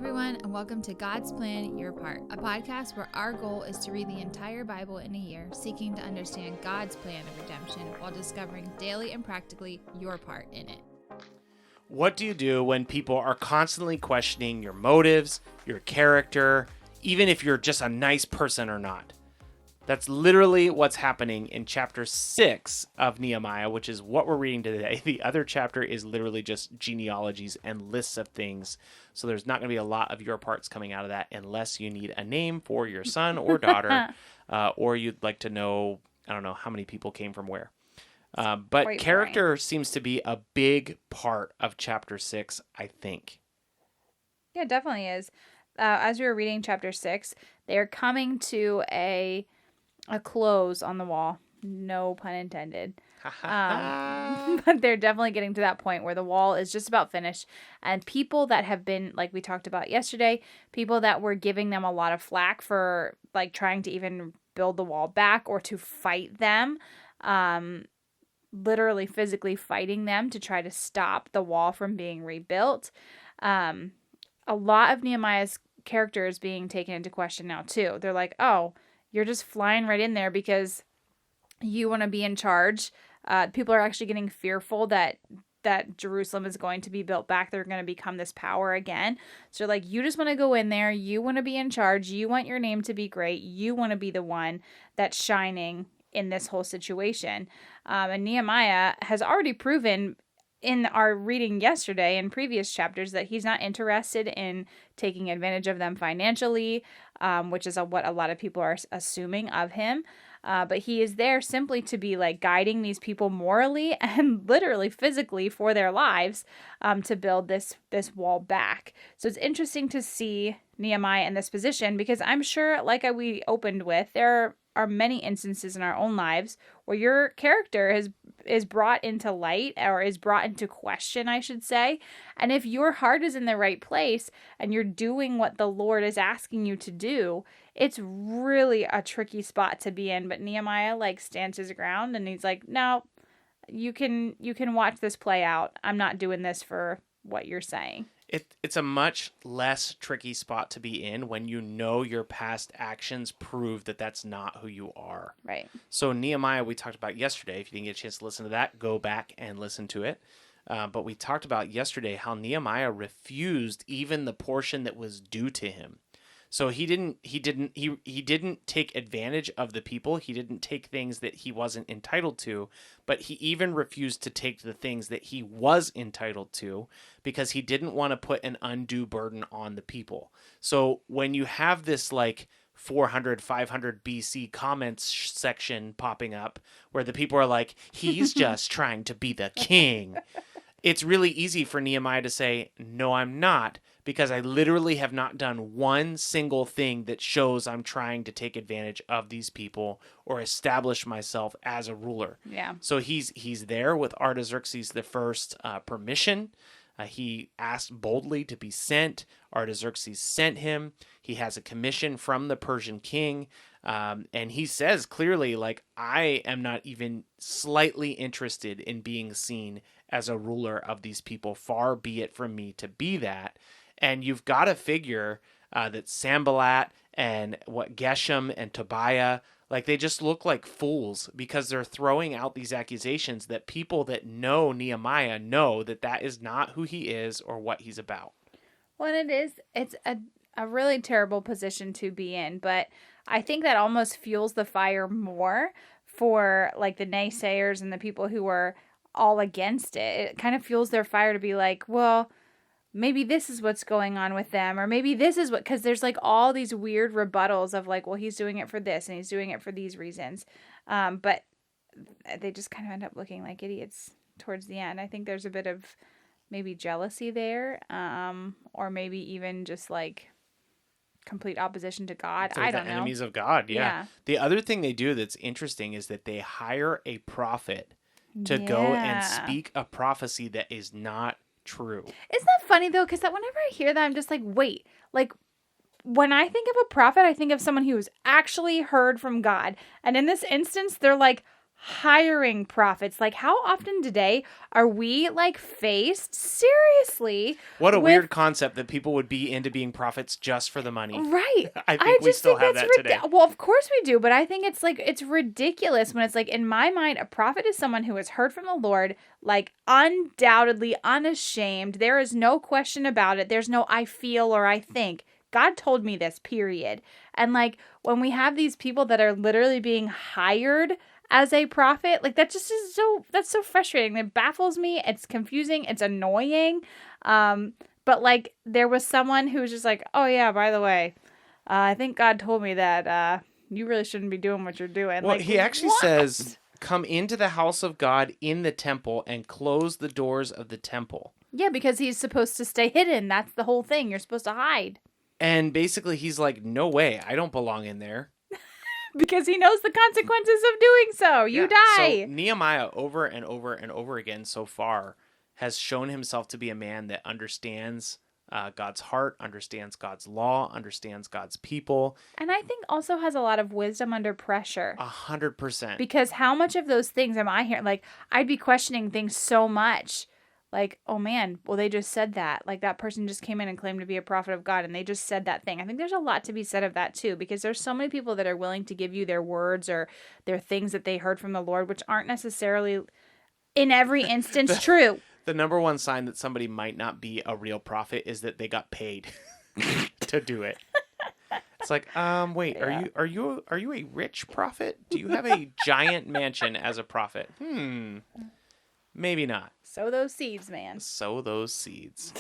everyone, and welcome to God's Plan, Your Part, a podcast where our goal is to read the entire Bible in a year, seeking to understand God's plan of redemption while discovering daily and practically your part in it. What do you do when people are constantly questioning your motives, your character, even if you're just a nice person or not? That's literally what's happening in chapter 6 of Nehemiah, which is what we're reading today. The other chapter is literally just genealogies and lists of things. So there's not going to be a lot of your parts coming out of that unless you need a name for your son or daughter, or you'd like to know, I don't know, how many people came from where. But character seems to be a big part of chapter 6, I think. Yeah, it definitely is. As we were reading chapter 6, they're coming to a close on the wall. No pun intended. But they're definitely getting to that point where the wall is just about finished. And people that have been, like we talked about yesterday, people that were giving them a lot of flack for like trying to even build the wall back or to fight them, literally physically fighting them to try to stop the wall from being rebuilt. A lot of Nehemiah's character is being taken into question now too. They're like, oh, you're just flying right in there because you want to be in charge. People are actually getting fearful that Jerusalem is going to be built back. They're going to become this power again. So like, you just want to go in there. You want to be in charge. You want your name to be great. You want to be the one that's shining in this whole situation. And Nehemiah has already proven in our reading yesterday in previous chapters that he's not interested in taking advantage of them financially, which is what a lot of people are assuming of him. But he is there simply to be like guiding these people morally and literally physically for their lives to build this wall back. So it's interesting to see Nehemiah in this position because I'm sure, like we opened with, there are many instances in our own lives where your character is brought into light or is brought into question, I should say. And if your heart is in the right place and you're doing what the Lord is asking you to do, it's really a tricky spot to be in. But Nehemiah stands his ground and he's like, no, you can watch this play out. I'm not doing this for what you're saying. It's a much less tricky spot to be in when you know your past actions prove that that's not who you are. Right. So Nehemiah, we talked about yesterday. If you didn't get a chance to listen to that, go back and listen to it. But we talked about yesterday how Nehemiah refused even the portion that was due to him. So he didn't take advantage of the people. He didn't take things that he wasn't entitled to, but he even refused to take the things that he was entitled to because he didn't want to put an undue burden on the people. So when you have this 400, 500 BC comments section popping up where the people are like, he's just trying to be the king. It's really easy for Nehemiah to say, no, I'm not, because I literally have not done one single thing that shows I'm trying to take advantage of these people or establish myself as a ruler. Yeah. So he's there with Artaxerxes the first permission. He asked boldly to be sent. Artaxerxes sent him. He has a commission from the Persian king. And he says clearly, I am not even slightly interested in being seen as a ruler of these people. Far be it from me to be that. And you've got to figure that Sanballat and Geshem and Tobiah, they just look like fools because they're throwing out these accusations that people that know Nehemiah know that is not who he is or what he's about. Well, it's a really terrible position to be in, but I think that almost fuels the fire more for the naysayers and the people who are all against it. It kind of fuels their fire to be like, well, maybe this is what's going on with them, or maybe this is because there's all these weird rebuttals of well, he's doing it for this and he's doing it for these reasons. But they just kind of end up looking like idiots towards the end. I think there's a bit of maybe jealousy there, or maybe even just complete opposition to God. I don't know. Enemies of God, yeah. The other thing they do that's interesting is that they hire a prophet to go and speak a prophecy that is not true. Isn't that funny though? Because whenever I hear that, I'm just wait, when I think of a prophet, I think of someone who's actually heard from God. And in this instance, they're hiring prophets. Like, how often today are we like faced seriously? What a with- weird concept that people would be into being prophets just for the money. Right. I think we still have that today. Well, of course we do, but I think it's ridiculous when it's like, in my mind, a prophet is someone who has heard from the Lord, like undoubtedly, unashamed. There is no question about it. There's no I feel or I think. God told me this, period. And like when we have these people that are literally being hired as a prophet, like that just is that's so frustrating. It baffles me. It's confusing. It's annoying. But like there was someone who was just like, oh yeah, by the way, I think God told me that you really shouldn't be doing what you're doing. Well, like, he actually what? says, come into the house of God in the temple and close the doors of the temple. Yeah, because he's supposed to stay hidden. That's the whole thing. You're supposed to hide. And basically he's like, no way, I don't belong in there. Because he knows the consequences of doing so. You die. So Nehemiah over and over and over again so far has shown himself to be a man that understands God's heart, understands God's law, understands God's people. And I think also has a lot of wisdom under pressure. 100%. Because how much of those things am I hearing? Like, I'd be questioning things so much. Like, oh man, well, they just said that. Like, that person just came in and claimed to be a prophet of God, and they just said that thing. I think there's a lot to be said of that, too, because there's so many people that are willing to give you their words or their things that they heard from the Lord, which aren't necessarily, in every instance, true. The number one sign that somebody might not be a real prophet is that they got paid to do it. It's like, wait, Yeah. are you a rich prophet? Do you have a giant mansion as a prophet? Maybe not. Sow those seeds, man. Sow those seeds.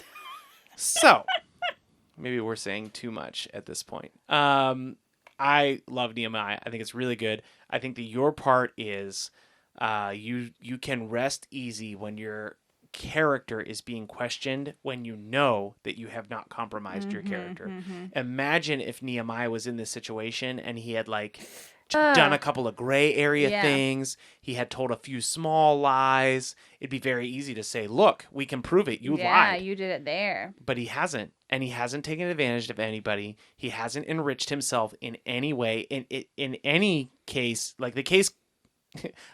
So, maybe we're saying too much at this point. I love Nehemiah. I think it's really good. I think that your part is you can rest easy when your character is being questioned, when you know that you have not compromised your character. Imagine if Nehemiah was in this situation and he had like done a couple of gray area things. He had told a few small lies. It'd be very easy to say, look, we can prove it. You lied. Yeah, you did it there. But he hasn't. And he hasn't taken advantage of anybody. He hasn't enriched himself in any way. In any case, like the case,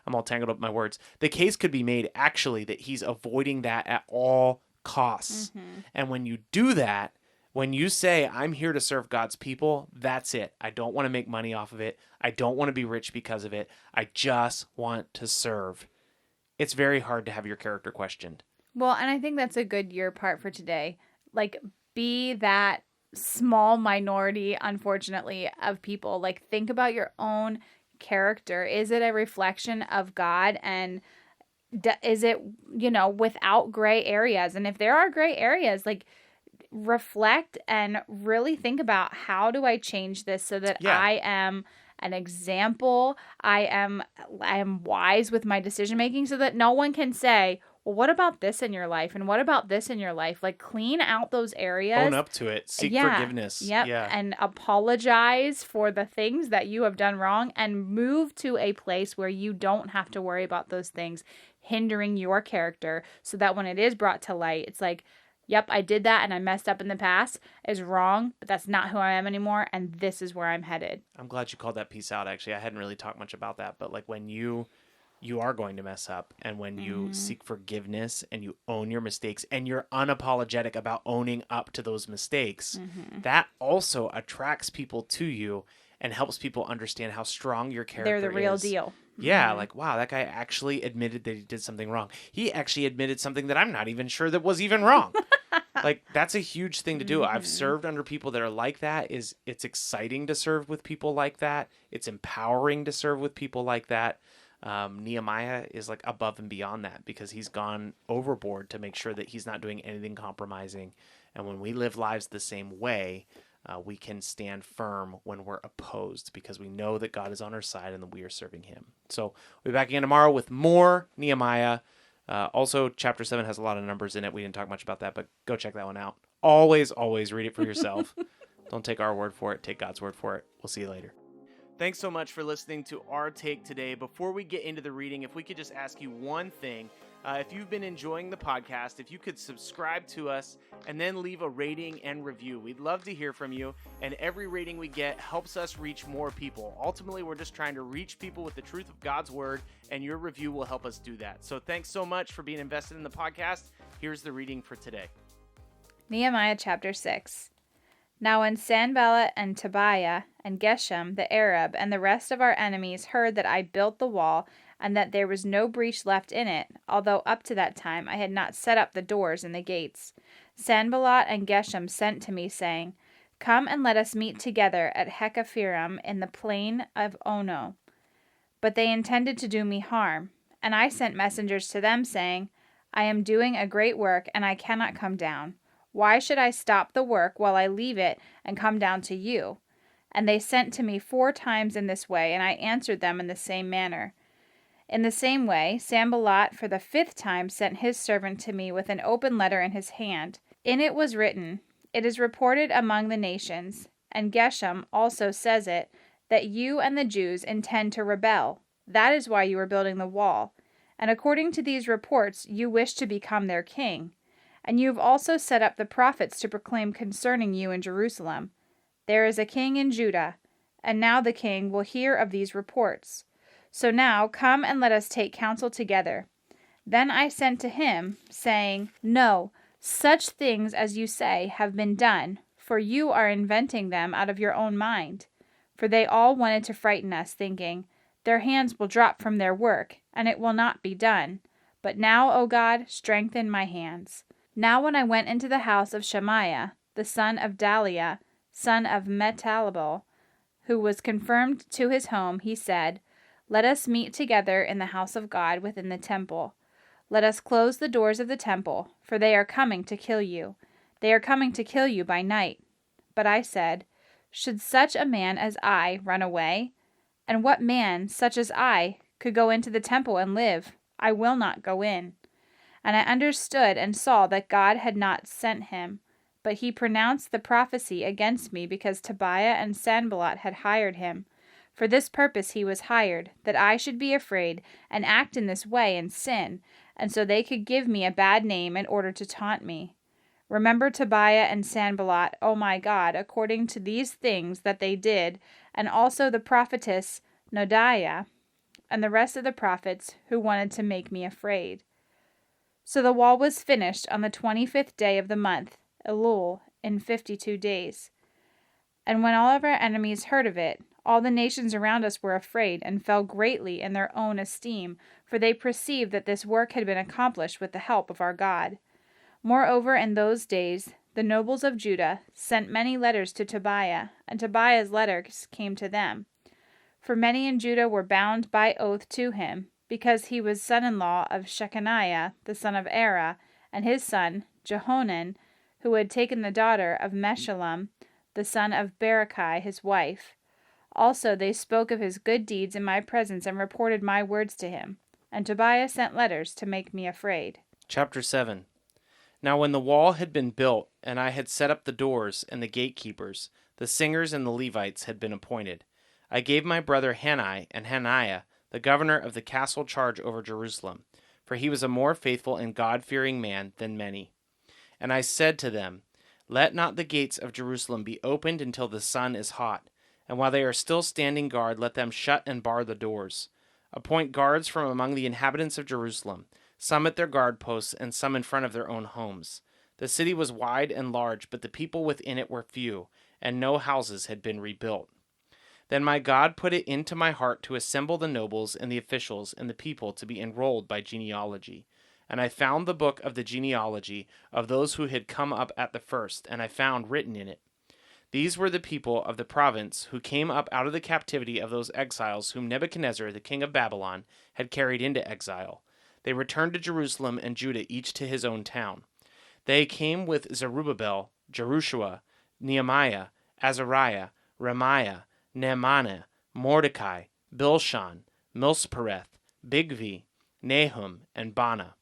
I'm all tangled up in my words. The case could be made actually that he's avoiding that at all costs. And when you do that, when you say, I'm here to serve God's people, that's it. I don't want to make money off of it. I don't want to be rich because of it. I just want to serve. It's very hard to have your character questioned. Well, and I think that's a good your part for today. Like, be that small minority, unfortunately, of people. Like, think about your own character. Is it a reflection of God? And is it, without gray areas? And if there are gray areas, like, reflect and really think about, how do I change this so that I am an example? I am wise with my decision making, so that no one can say, well, what about this in your life? And what about this in your life? Like, clean out those areas. Own up to it. Seek forgiveness. Yep. Yeah. And apologize for the things that you have done wrong, and move to a place where you don't have to worry about those things hindering your character, so that when it is brought to light, it's like, yep, I did that and I messed up in the past, is wrong, but that's not who I am anymore, and this is where I'm headed. I'm glad you called that piece out, actually. I hadn't really talked much about that, but like when you are going to mess up, and when you seek forgiveness and you own your mistakes and you're unapologetic about owning up to those mistakes, that also attracts people to you and helps people understand how strong your character is. They're the real deal. Yeah, like, wow, that guy actually admitted that he did something wrong. He actually admitted something that I'm not even sure that was even wrong. Like, that's a huge thing to do. I've served under people that are like that. It's exciting to serve with people like that. It's empowering to serve with people like that. Nehemiah is like above and beyond that, because he's gone overboard to make sure that he's not doing anything compromising. And when we live lives the same way, we can stand firm when we're opposed, because we know that God is on our side and that we are serving him. So we'll be back again tomorrow with more Nehemiah. Also, chapter 7 has a lot of numbers in it. We didn't talk much about that, but go check that one out. Always read it for yourself. Don't take our word for it. Take God's word for it. We'll see you later. Thanks so much for listening to our take today. Before we get into the reading, if we could just ask you one thing, If you've been enjoying the podcast, if you could subscribe to us and then leave a rating and review. We'd love to hear from you, and every rating we get helps us reach more people. Ultimately, we're just trying to reach people with the truth of God's word, and your review will help us do that. So thanks so much for being invested in the podcast. Here's the reading for today. Nehemiah chapter 6. Now when Sanballat and Tobiah and Geshem the Arab and the rest of our enemies heard that I built the wall and that there was no breach left in it, although up to that time I had not set up the doors and the gates, Sanballat and Geshem sent to me, saying, Come and let us meet together at Hekaphirim in the plain of Ono. But they intended to do me harm, and I sent messengers to them, saying, I am doing a great work, and I cannot come down. Why should I stop the work while I leave it and come down to you? And they sent to me 4 times in this way, and I answered them in the same manner. In the same way, Sanballat for the 5th time sent his servant to me with an open letter in his hand. In it was written, It is reported among the nations, and Geshem also says it, that you and the Jews intend to rebel. That is why you are building the wall. And according to these reports, you wish to become their king. And you have also set up the prophets to proclaim concerning you in Jerusalem, There is a king in Judah, and now the king will hear of these reports. So now come and let us take counsel together. Then I sent to him, saying, No, such things as you say have been done, for you are inventing them out of your own mind. For they all wanted to frighten us, thinking, Their hands will drop from their work, and it will not be done. But now, O God, strengthen my hands. Now when I went into the house of Shemaiah, the son of Daliah, son of Metalabel, who was confirmed to his home, he said, Let us meet together in the house of God within the temple. Let us close the doors of the temple, for they are coming to kill you. They are coming to kill you by night. But I said, Should such a man as I run away? And what man, such as I, could go into the temple and live? I will not go in. And I understood and saw that God had not sent him, but he pronounced the prophecy against me because Tobiah and Sanballat had hired him. For this purpose he was hired, that I should be afraid and act in this way and sin, and so they could give me a bad name in order to taunt me. Remember Tobiah and Sanballat, O my God, according to these things that they did, and also the prophetess Noadiah, and the rest of the prophets who wanted to make me afraid. So the wall was finished on the 25th day of the month, Elul, in 52 days. And when all of our enemies heard of it, all the nations around us were afraid and fell greatly in their own esteem, for they perceived that this work had been accomplished with the help of our God. Moreover, in those days, the nobles of Judah sent many letters to Tobiah, and Tobiah's letters came to them. For many in Judah were bound by oath to him, because he was son-in-law of Shechaniah, the son of Era, and his son, Jehonan, who had taken the daughter of Meshullam, the son of Berechiah, his wife. Also they spoke of his good deeds in my presence and reported my words to him. And Tobiah sent letters to make me afraid. Chapter 7. Now when the wall had been built, and I had set up the doors and the gatekeepers, the singers and the Levites had been appointed. I gave my brother Hanai and Hananiah, the governor of the castle, charge over Jerusalem, for he was a more faithful and God-fearing man than many. And I said to them, Let not the gates of Jerusalem be opened until the sun is hot, and while they are still standing guard, let them shut and bar the doors. Appoint guards from among the inhabitants of Jerusalem, some at their guard posts and some in front of their own homes. The city was wide and large, but the people within it were few, and no houses had been rebuilt. Then my God put it into my heart to assemble the nobles and the officials and the people to be enrolled by genealogy. And I found the book of the genealogy of those who had come up at the first, and I found written in it, These were the people of the province who came up out of the captivity of those exiles whom Nebuchadnezzar, the king of Babylon, had carried into exile. They returned to Jerusalem and Judah, each to his own town. They came with Zerubbabel, Jerushua, Nehemiah, Azariah, Ramiah, Nehemiah, Mordecai, Bilshan, Milspereth, Bigvi, Nahum, and Bana.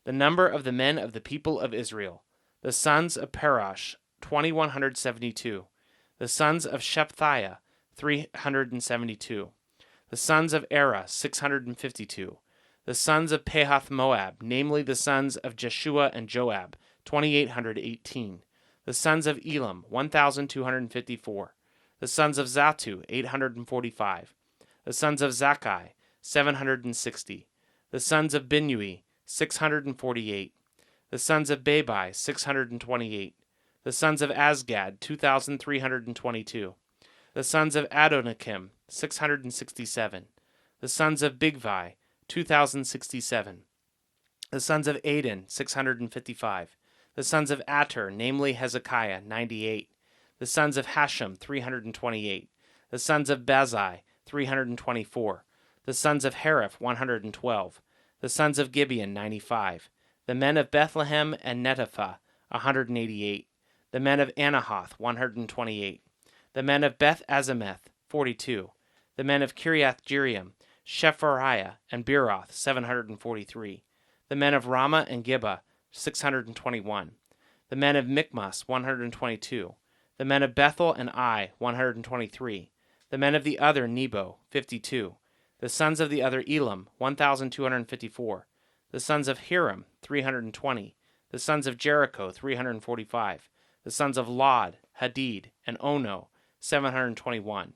The number of the men of the people of Israel, the sons of Parash, 2,172. The sons of Shephatiah, 372. The sons of Era, 652. The sons of Pahath-Moab, namely the sons of Jeshua and Joab, 2,818. The sons of Elam, 1,254. The sons of Zatu, 845. The sons of Zakkai, 760. The sons of Binnui, 648. The sons of Babai, 628. The sons of Azgad, 2,322. The sons of Adonikim, 667. The sons of Bigvai, 2,067. The sons of Aden, 655. The sons of Ater, namely Hezekiah, 98. The sons of Hashem, 328. The sons of Bazai, 324. The sons of Hariph, 112. The sons of Gibeon, 95. The men of Bethlehem and Netophath, 188. The men of Anahoth, 128. The men of Beth Azimeth, 42. The men of Kiriath Jearim, Shephariah, and Beeroth, 743. The men of Ramah and Gibeah, 621. The men of Michmas, 122. The men of Bethel and Ai, 123. The men of the other Nebo, 52. The sons of the other Elam, 1,254. The sons of Hiram, 320. The sons of Jericho, 345. The sons of Lod, Hadid, and Ono, 721.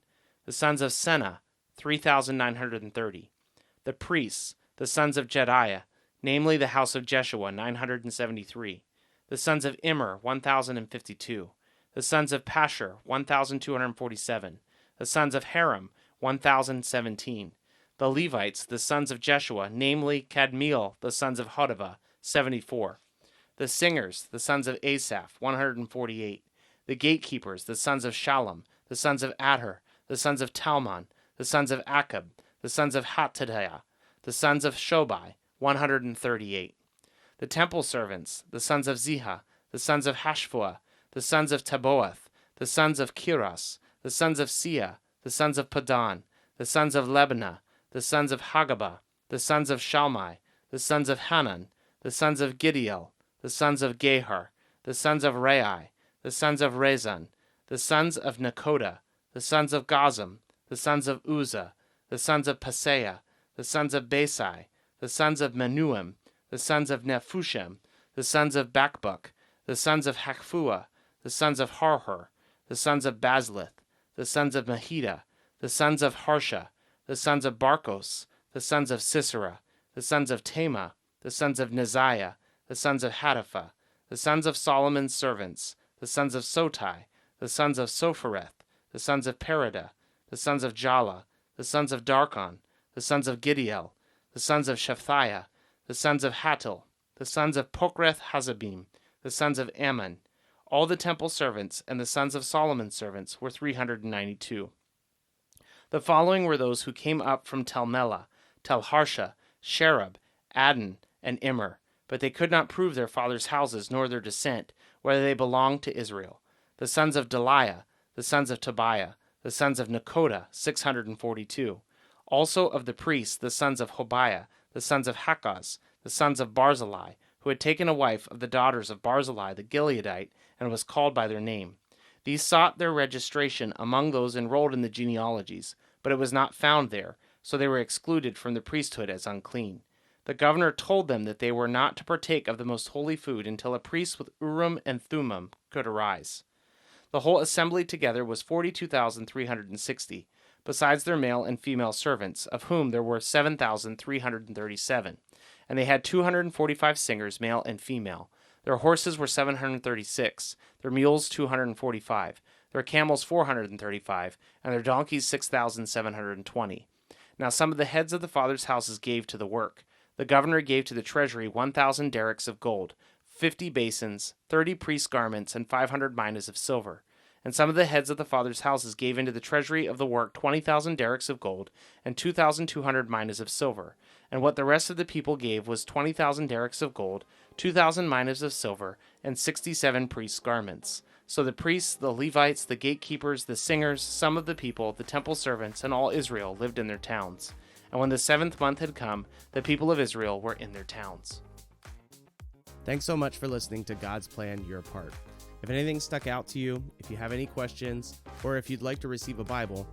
The sons of Senah, 3,930. The priests, the sons of Jediah, namely the house of Jeshua, 973. The sons of Immer, 1,052. The sons of Pashur, 1,247. The sons of Haram, 1,017. The Levites, the sons of Jeshua, namely Kadmiel, the sons of Hodavah, 74. The singers, the sons of Asaph, 148. The gatekeepers, the sons of Shallum, the sons of Ater, the sons of Talmon, the sons of Akab, the sons of Hattadiah, the sons of Shobai, 138. The temple servants, the sons of Ziha, the sons of Hashphua, the sons of Taboath, the sons of Kiras, the sons of Sia, the sons of Padan, the sons of Lebanah, the sons of Hagabah, the sons of Shalmai, the sons of Hanan, the sons of Gidiel, the sons of Gehar, the sons of Rai, the sons of Rezan, the sons of Nakoda, the sons of Gazam, the sons of Uzzah, the sons of Paseah, the sons of Besai, the sons of Menuim, the sons of Nephushem, the sons of Bakbuk, the sons of Hakfua, the sons of Harhur, the sons of Bazlith, the sons of Mahida, the sons of Harsha, the sons of Barkos, the sons of Sisera, the sons of Tema, the sons of Neziah, the sons of Hatapha, the sons of Solomon's servants, the sons of Sotai, the sons of Sophereth, the sons of Perida, the sons of Jala, the sons of Darkon, the sons of Gidiel, the sons of Shephatiah, the sons of Hattil, the sons of Pokrath Hazabim, the sons of Ammon. All the temple servants and the sons of Solomon's servants were 392. The following were those who came up from Tel Melah, Tel Harsha, Sherab, Adon, and Immer, but they could not prove their fathers' houses nor their descent, whether they belonged to Israel. The sons of Deliah, the sons of Tobiah, the sons of Nakoda, 642. Also of the priests, the sons of Hobiah, the sons of Hakaz, the sons of Barzillai, who had taken a wife of the daughters of Barzillai the Gileadite, and was called by their name. These sought their registration among those enrolled in the genealogies, but it was not found there, so they were excluded from the priesthood as unclean. The governor told them that they were not to partake of the most holy food until a priest with Urim and Thummim could arise. The whole assembly together was 42,360, besides their male and female servants, of whom there were 7,337. And they had 245 singers, male and female. Their horses were 736, their mules 245, their camels 435, and their donkeys 6,720. Now some of the heads of the fathers' houses gave to the work. The governor gave to the treasury 1,000 derricks of gold, 50 basins, 30 priests' garments, and 500 minas of silver. And some of the heads of the fathers' houses gave into the treasury of the work 20,000 derricks of gold, and 2,200 minas of silver. And what the rest of the people gave was 20,000 derricks of gold, 2,000 minas of silver, and 67 priests' garments. So the priests, the Levites, the gatekeepers, the singers, some of the people, the temple servants, and all Israel lived in their towns. And when the 7th month had come, the people of Israel were in their towns. Thanks so much for listening to God's Plan, Your Part. If anything stuck out to you, if you have any questions, or if you'd like to receive a Bible,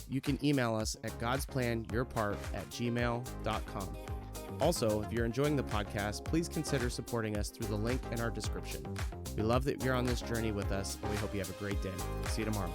you can email us at godsplанyourpart@gmail.com. Also, if you're enjoying the podcast, please consider supporting us through the link in our description. We love that you're on this journey with us, and we hope you have a great day. See you tomorrow.